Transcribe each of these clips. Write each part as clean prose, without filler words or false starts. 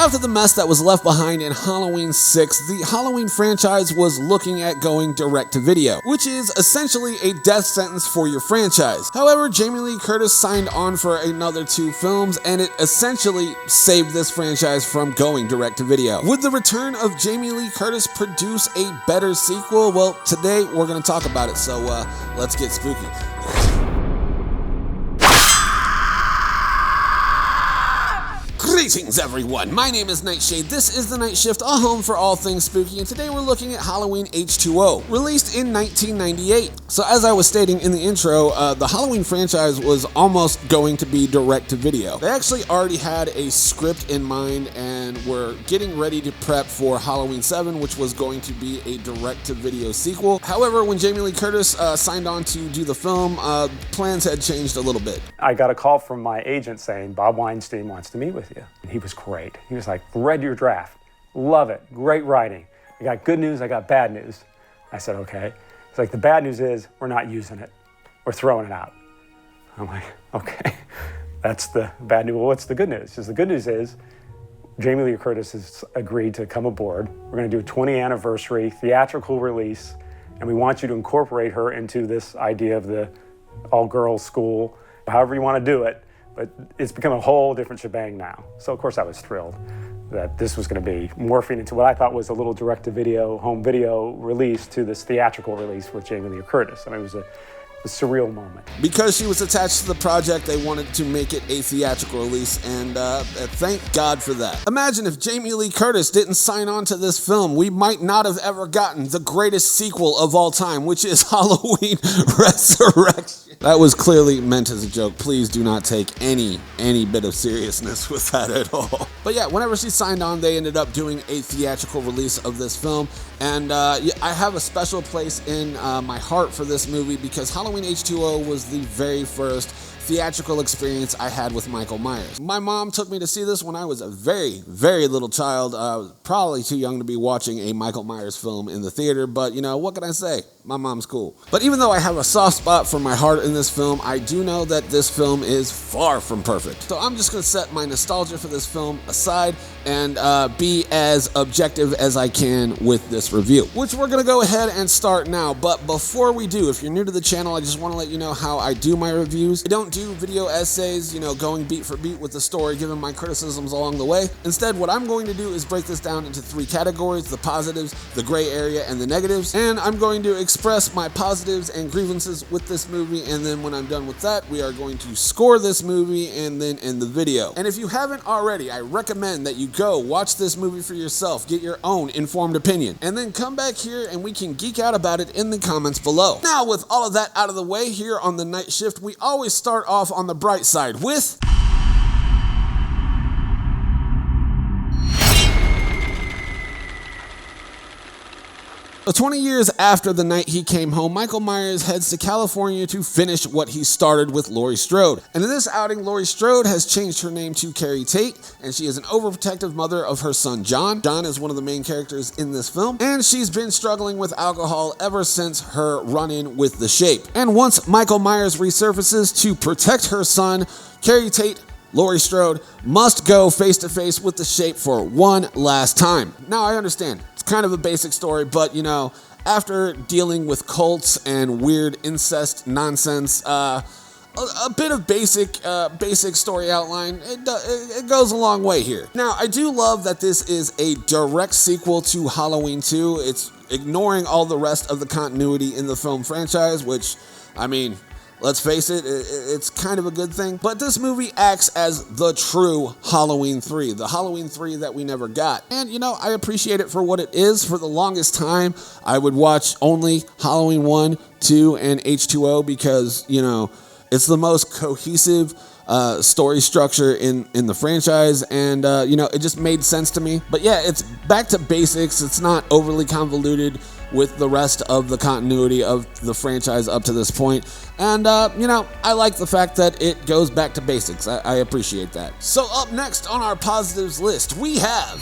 After the mess that was left behind in Halloween 6, the Halloween franchise was looking at going direct to video, which is essentially a death sentence for your franchise. However, Jamie Lee Curtis signed on for another 2 films, and it essentially saved this franchise from going direct to video. Would the return of Jamie Lee Curtis produce a better sequel? Well, today we're going to talk about it, so let's get spooky. Greetings everyone, my name is Nightshade, this is The Night Shift, a home for all things spooky, and today we're looking at Halloween H20, released in 1998. So as I was stating in the intro, the Halloween franchise was almost going to be direct to video. They actually already had a script in mind and were getting ready to prep for Halloween 7, which was going to be a direct to video sequel. However, when Jamie Lee Curtis signed on to do the film, plans had changed a little bit. I got a call from my agent saying, Bob Weinstein wants to meet with you. And he was great. He was like, read your draft. Love it. Great writing. I got good news, I got bad news. I said, okay. He's like, the bad news is we're not using it. We're throwing it out. I'm like, okay. That's the bad news. Well, what's the good news? Because the good news is Jamie Lee Curtis has agreed to come aboard. We're going to do a 20th anniversary theatrical release, and we want you to incorporate her into this idea of the all-girls school, however you want to do it. But it's become a whole different shebang now. So of course I was thrilled that this was going to be morphing into what I thought was a little direct-to-video, home video release to this theatrical release with Jamie Lee Curtis. I mean, it was a surreal moment. Because she was attached to the project, they wanted to make it a theatrical release, and thank God for that. Imagine if Jamie Lee Curtis didn't sign on to this film, we might not have ever gotten the greatest sequel of all time, which is Halloween Resurrection. That was clearly meant as a joke. Please do not take any bit of seriousness with that at all. But yeah, whenever she signed on, they ended up doing a theatrical release of this film, and I have a special place in my heart for this movie because Halloween H20 was the very first theatrical experience I had with Michael Myers. My mom took me to see this when I was a very, very little child. I was probably too young to be watching a Michael Myers film in the theater, but you know, what can I say? My mom's cool. But even though I have a soft spot for my heart in this film, I do know that this film is far from perfect. So I'm just gonna set my nostalgia for this film aside and be as objective as I can with this review, which we're gonna go ahead and start now. But before we do, if you're new to the channel, I just wanna let you know how I do my reviews. I don't do video essays, you know, going beat for beat with the story, giving my criticisms along the way. Instead, what I'm going to do is break this down into 3 categories: the positives, the gray area, and the negatives. And I'm going to express my positives and grievances with this movie, and then when I'm done with that, we are going to score this movie and then end the video. And if you haven't already, I recommend that you go watch this movie for yourself, get your own informed opinion, and then come back here and we can geek out about it in the comments below. Now, with all of that out of the way, here on The Night Shift, we always start off on the bright side with So 20 years after the night he came home, Michael Myers heads to California to finish what he started with Laurie Strode. And in this outing, Laurie Strode has changed her name to Carrie Tate, and she is an overprotective mother of her son, John. John is one of the main characters in this film, and she's been struggling with alcohol ever since her run-in with the Shape. And once Michael Myers resurfaces to protect her son, Carrie Tate, Laurie Strode, must go face-to-face with the Shape for one last time. Now, I understand. Kind of a basic story, but you know, after dealing with cults and weird incest nonsense, a bit of basic story outline, it goes a long way here. Now, I do love that this is a direct sequel to Halloween 2. It's ignoring all the rest of the continuity in the film franchise, which, I mean, let's face it, it's kind of a good thing. But this movie acts as the true Halloween 3, the Halloween 3 that we never got. And, you know, I appreciate it for what it is. For the longest time, I would watch only Halloween 1, 2, and H20 because, you know, it's the most cohesive story structure in the franchise, and you know, it just made sense to me. But yeah, it's back to basics. It's not overly convoluted with the rest of the continuity of the franchise up to this point. And you know, I like the fact that it goes back to basics. I appreciate that. So up next on our positives list, we have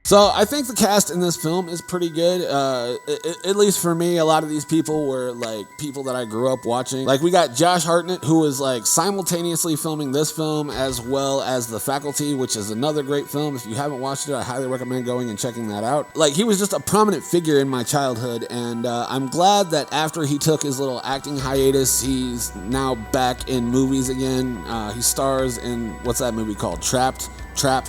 So I think the cast in this film is pretty good. At least for me, a lot of these people were like people that I grew up watching. Like we got Josh Hartnett, who is like simultaneously filming this film as well as The Faculty, which is another great film. If you haven't watched it, I highly recommend going and checking that out. Like he was just a prominent figure in my childhood, and I'm glad that after he took his little acting hiatus, he's now back in movies again. He stars in, what's that movie called? Trap,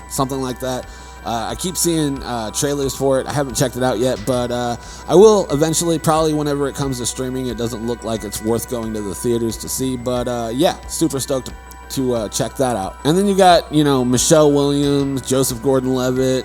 something like that. I keep seeing trailers for it. I haven't checked it out yet, but I will eventually, probably whenever it comes to streaming. It doesn't look like it's worth going to the theaters to see, but yeah, super stoked to check that out. And then you got, you know, Michelle Williams, Joseph Gordon-Levitt.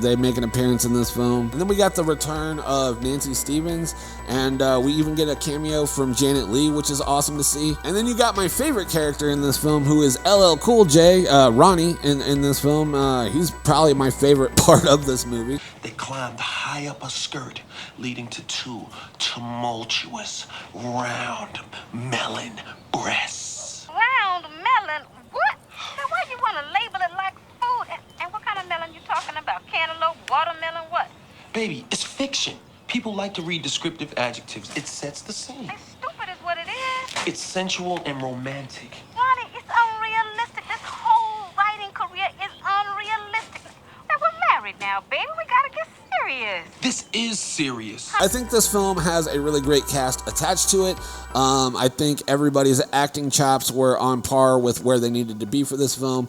They make an appearance in this film. And then we got the return of Nancy Stevens, and we even get a cameo from Janet Leigh, which is awesome to see. And then you got my favorite character in this film, who is LL Cool J, Ronnie, in this film. He's probably my favorite part of this movie. They climbed high up a skirt, leading to two tumultuous, round melon breasts. Round melon? What? Now why you want to label it like food? And what kind of melon you talking about? Cantaloupe, watermelon, what? Baby, it's fiction. People like to read descriptive adjectives. It sets the scene. It's stupid is what it is. It's sensual and romantic. Ronnie, it's unrealistic. This whole writing career is unrealistic. Now we're married now, baby. We gotta get serious. This is serious. I think this film has a really great cast attached to it. I think everybody's acting chops were on par with where they needed to be for this film,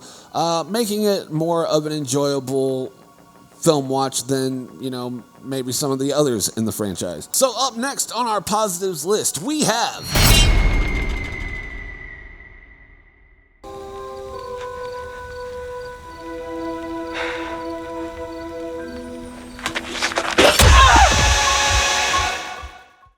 making it more of an enjoyable film watch than, you know, maybe some of the others in the franchise. So up next on our positives list, we have...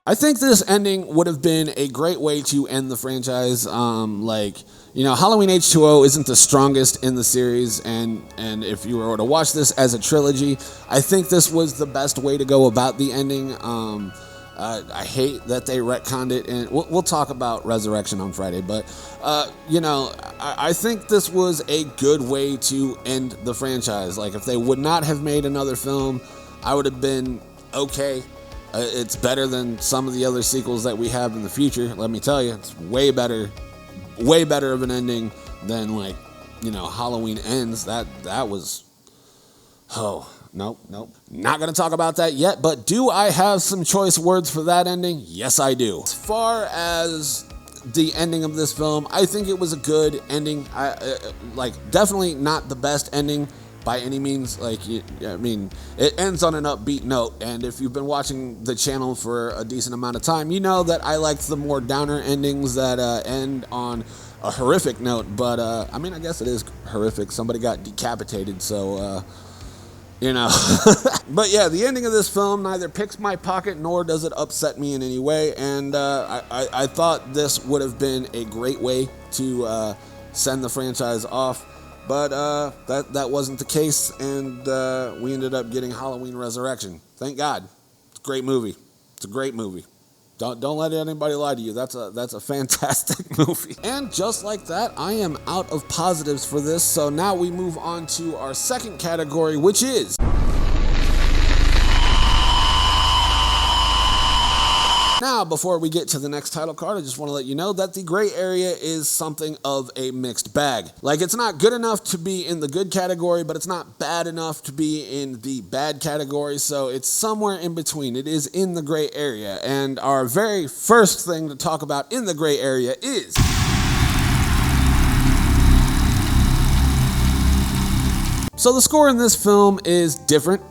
I think this ending would have been a great way to end the franchise. Like, you know, Halloween H20 isn't the strongest in the series, and if you were to watch this as a trilogy, I think this was the best way to go about the ending. I hate that they retconned it, and we'll talk about Resurrection on Friday, but, you know, I think this was a good way to end the franchise. Like, if they would not have made another film, I would have been okay. It's better than some of the other sequels that we have in the future. Let me tell you, it's way better of an ending than, like, you know, Halloween Ends. That was, oh, nope. Not going to talk about that yet, but do I have some choice words for that ending? Yes, I do. As far as the ending of this film, I think it was a good ending. Like, definitely not the best ending by any means. Like, I mean, it ends on an upbeat note, and if you've been watching the channel for a decent amount of time, you know that I like the more downer endings that end on a horrific note. But I mean, I guess it is horrific. Somebody got decapitated, so you know. But yeah, the ending of this film neither picks my pocket nor does it upset me in any way, and I thought this would have been a great way to send the franchise off. But that wasn't the case, and we ended up getting Halloween Resurrection. Thank God. It's a great movie. It's a great movie. Don't let anybody lie to you. That's a fantastic movie. And just like that, I am out of positives for this. So now we move on to our second category, which is... Now, before we get to the next title card, I just want to let you know that the gray area is something of a mixed bag. Like, it's not good enough to be in the good category, but it's not bad enough to be in the bad category, so it's somewhere in between. It is in the gray area, and our very first thing to talk about in the gray area is... So the score in this film is different.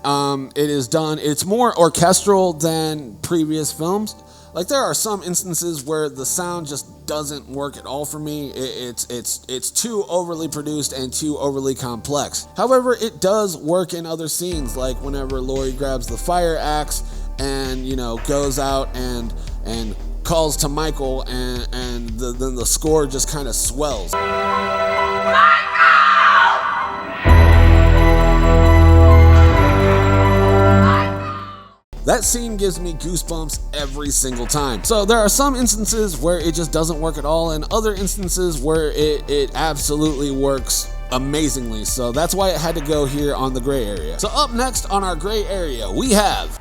It's more orchestral than previous films. Like, there are some instances where the sound just doesn't work at all for me. It's too overly produced and too overly complex. However, it does work in other scenes, like whenever Laurie grabs the fire axe and, you know, goes out and calls to Michael, and then the score just kind of swells. That scene gives me goosebumps every single time. So there are some instances where it just doesn't work at all, and other instances where it absolutely works amazingly. So that's why it had to go here on the gray area. So up next on our gray area, we have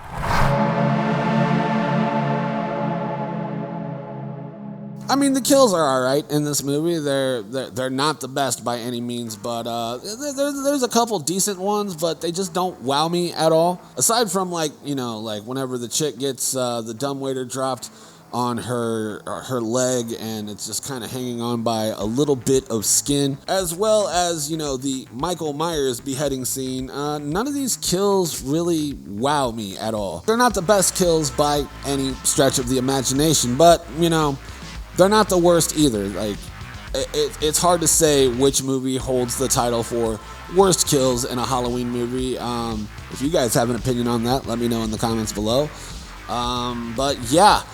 I mean, the kills are alright in this movie. They're not the best by any means, but there's a couple decent ones, but they just don't wow me at all. Aside from like whenever the chick gets the dumbwaiter dropped on her leg and it's just kind of hanging on by a little bit of skin, as well as the Michael Myers beheading scene. None of these kills really wow me at all. They're not the best kills by any stretch of the imagination, but they're not the worst either. Like, it's hard to say which movie holds the title for worst kills in a Halloween movie. If you guys have an opinion on that, let me know in the comments below. But yeah,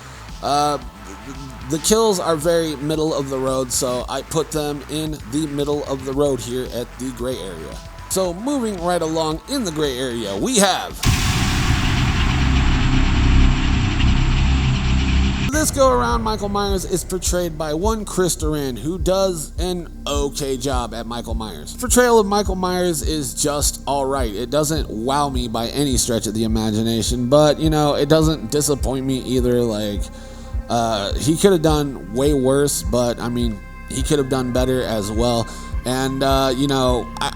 the kills are very middle of the road, so I put them in the middle of the road here at the gray area. So moving right along in the gray area, we have this go around. Michael Myers is portrayed by one Chris Durand, who does an okay job at Michael Myers. Portrayal of Michael Myers is just alright. It doesn't wow me by any stretch of the imagination, but it doesn't disappoint me either. Like, he could have done way worse, but I mean, he could have done better as well. And,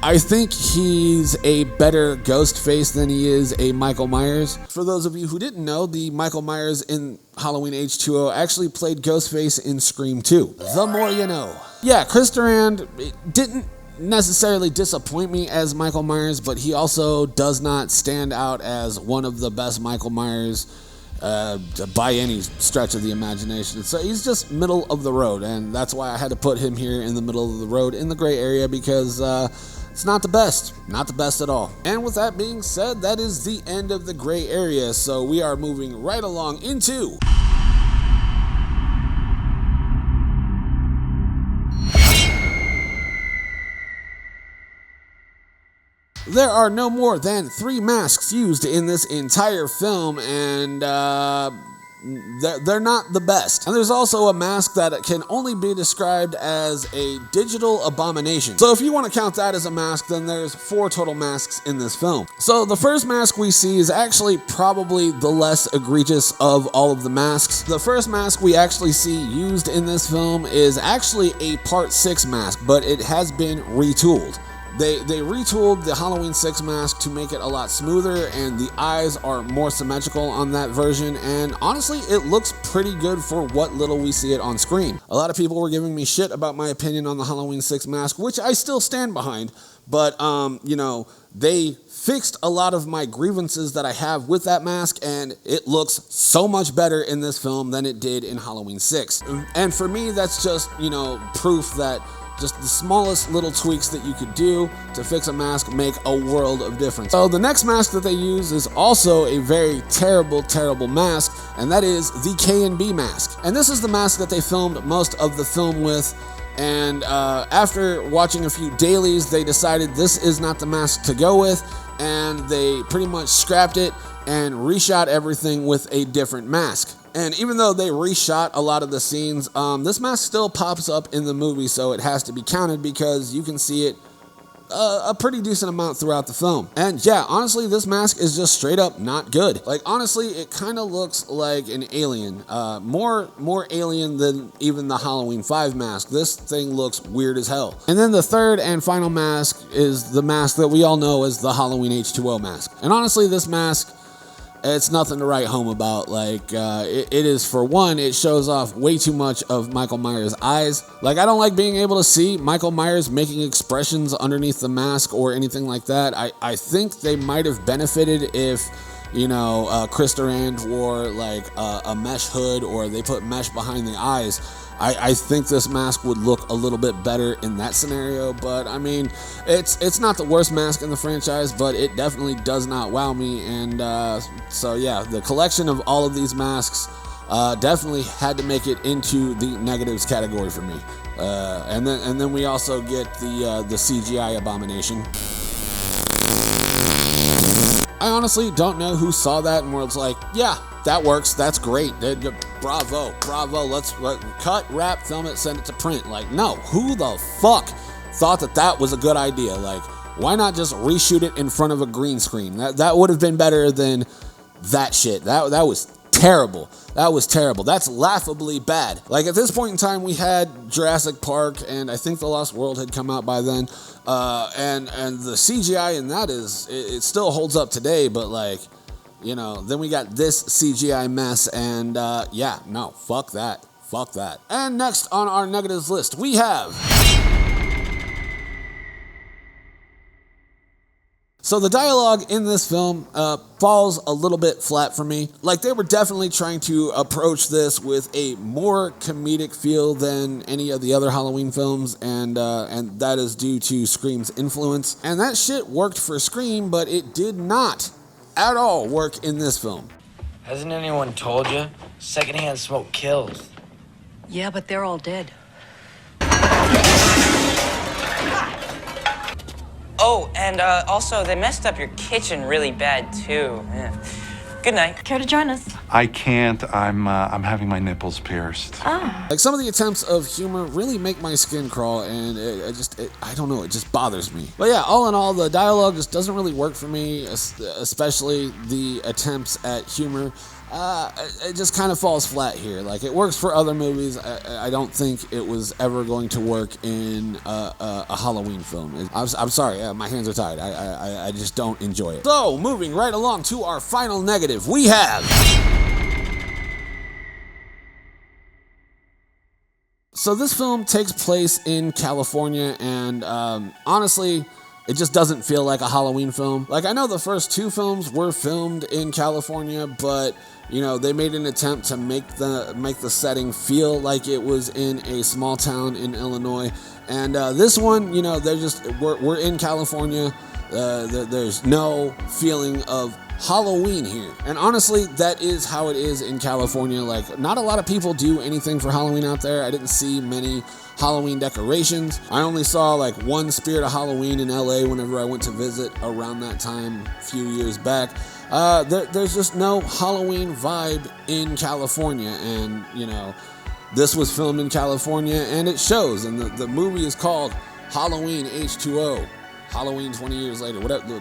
I think he's a better Ghostface than he is a Michael Myers. For those of you who didn't know, the Michael Myers in Halloween H20 actually played Ghostface in Scream 2. The more you know. Yeah, Chris Durand didn't necessarily disappoint me as Michael Myers, but he also does not stand out as one of the best Michael Myers by any stretch of the imagination. So he's just middle of the road, and that's why I had to put him here in the middle of the road in the gray area, because it's not the best at all. And with that being said, that is the end of the gray area, so we are moving right along into there are no more than 3 masks used in this entire film, and they're not the best. And there's also a mask that can only be described as a digital abomination. So if you want to count that as a mask, then there's 4 total masks in this film. So the first mask we see is actually probably the less egregious of all of the masks. The first mask we actually see used in this film is actually a Part 6 mask, but it has been retooled. They retooled the Halloween 6 mask to make it a lot smoother, and the eyes are more symmetrical on that version, and honestly, it looks pretty good for what little we see it on screen. A lot of people were giving me shit about my opinion on the Halloween 6 mask, which I still stand behind, but, they fixed a lot of my grievances that I have with that mask, and it looks so much better in this film than it did in Halloween 6. And for me, that's just, proof that just the smallest little tweaks that you could do to fix a mask make a world of difference. So the next mask that they use is also a very terrible, terrible mask, and that is the K&B mask. And this is the mask that they filmed most of the film with, and after watching a few dailies, they decided this is not the mask to go with, and they pretty much scrapped it and reshot everything with a different mask. And even though they reshot a lot of the scenes, this mask still pops up in the movie, so it has to be counted because you can see it a pretty decent amount throughout the film. And yeah, honestly, this mask is just straight up not good. Like, honestly, it kind of looks like an alien. More alien than even the Halloween 5 mask. This thing looks weird as hell. And then the third and final mask is the mask that we all know as the Halloween H20 mask. And honestly, this mask, it's nothing to write home about. Like, it is, for one, it shows off way too much of Michael Myers' eyes. Like, I don't like being able to see Michael Myers making expressions underneath the mask or anything like that. I think they might have benefited if, Chris Durand wore, like, a mesh hood, or they put mesh behind the eyes. I think this mask would look a little bit better in that scenario, but I mean, it's not the worst mask in the franchise, but it definitely does not wow me. And so yeah, the collection of all of these masks definitely had to make it into the negatives category for me. And then we also get the CGI abomination. I honestly don't know who saw that and was like, yeah, that works, that's great, bravo, let's cut, wrap, film it, send it to print. Like, no, who the fuck thought that that was a good idea. Like, why not just reshoot it in front of a green screen? That would have been better than that shit. That was terrible. That was terrible. That's laughably bad. Like, at this point in time, we had Jurassic Park, and I think The Lost World had come out by then. And the CGI in that it still holds up today, but like, you know, then we got this CGI mess, and yeah, no, fuck that. Fuck that. And next on our negatives list, we have... So the dialogue in this film falls a little bit flat for me. Like, they were definitely trying to approach this with a more comedic feel than any of the other Halloween films, and that is due to Scream's influence. And that shit worked for Scream, but it did not at all work in this film. Hasn't anyone told you? Secondhand smoke kills. Yeah, but they're all dead. Oh, and also, they messed up your kitchen really bad, too. Yeah. Good night. Care to join us? I can't. I'm having my nipples pierced. Ah. Like, some of the attempts of humor really make my skin crawl, and I don't know, it just bothers me. But yeah, all in all, the dialogue just doesn't really work for me, especially the attempts at humor. It just kind of falls flat here. Like, it works for other movies. I don't think it was ever going to work in a Halloween film. I'm sorry, my hands are tied. I just don't enjoy it. So, moving right along to our final negative, we have... So this film takes place in California, and honestly, it just doesn't feel like a Halloween film. Like, I know the first two films were filmed in California, but, you know, they made an attempt to make the setting feel like it was in a small town in Illinois. And this one, you know, we're in California. There's no feeling of Halloween here. And honestly, that is how it is in California. Like, not a lot of people do anything for Halloween out there. I didn't see many Halloween decorations. I only saw like one Spirit of Halloween in LA whenever I went to visit around that time a few years back. There's just no Halloween vibe in California, and you know, this was filmed in California and it shows. And the movie is called Halloween H20, Halloween 20 years later, whatever.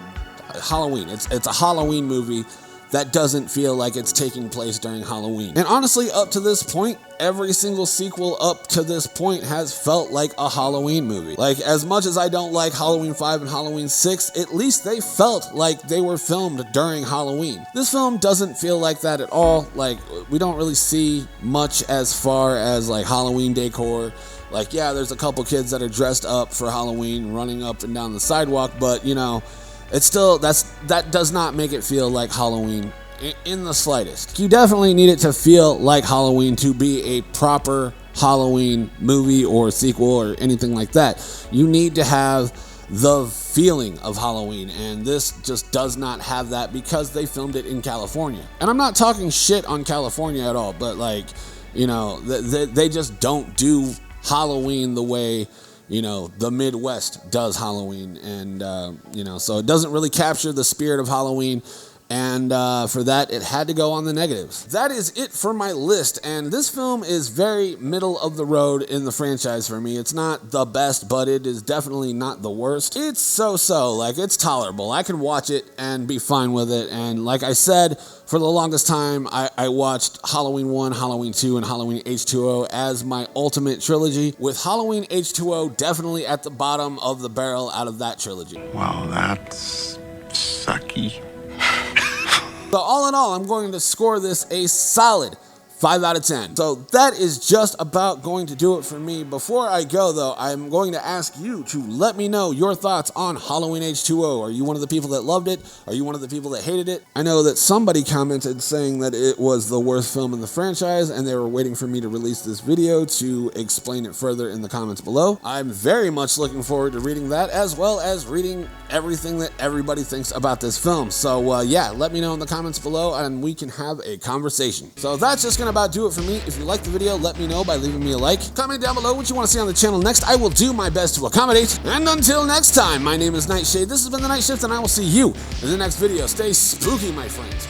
Halloween. It's a Halloween movie that doesn't feel like it's taking place during Halloween. And honestly, up to this point, every single sequel up to this point has felt like a Halloween movie. Like, as much as I don't like Halloween 5 and Halloween 6, at least they felt like they were filmed during Halloween. This film doesn't feel like that at all. Like, we don't really see much as far as like Halloween decor. Like, yeah, there's a couple kids that are dressed up for Halloween running up and down the sidewalk, but you know, it's still, that does not make it feel like Halloween in the slightest. You definitely need it to feel like Halloween to be a proper Halloween movie or sequel or anything like that. You need to have the feeling of Halloween, and this just does not have that because they filmed it in California. And I'm not talking shit on California at all, but like, you know, they just don't do Halloween the way, you know, the Midwest does Halloween. And, you know, so it doesn't really capture the spirit of Halloween. And for that, it had to go on the negatives. That is it for my list. And this film is very middle of the road in the franchise for me. It's not the best, but it is definitely not the worst. It's so-so. Like, it's tolerable. I can watch it and be fine with it. And like I said, for the longest time, I watched Halloween 1, Halloween 2, and Halloween H20 as my ultimate trilogy, with Halloween H20 definitely at the bottom of the barrel out of that trilogy. Wow, that's sucky. So all in all, I'm going to score this a solid 5 out of 10. So that is just about going to do it for me. Before I go, though, I'm going to ask you to let me know your thoughts on Halloween H20. Are you one of the people that loved it? Are you one of the people that hated it? I know that somebody commented saying that it was the worst film in the franchise, and they were waiting for me to release this video to explain it further in the comments below. I'm very much looking forward to reading that, as well as reading everything that everybody thinks about this film. So yeah, let me know in the comments below and we can have a conversation. So that's just gonna about do it for me. If you liked the video, let me know by leaving me a like. Comment down below what you want to see on the channel next. I will do my best to accommodate. And until next time, my name is Nightshade. This has been The Night Shift, and I will see you in the next video. Stay spooky, my friends.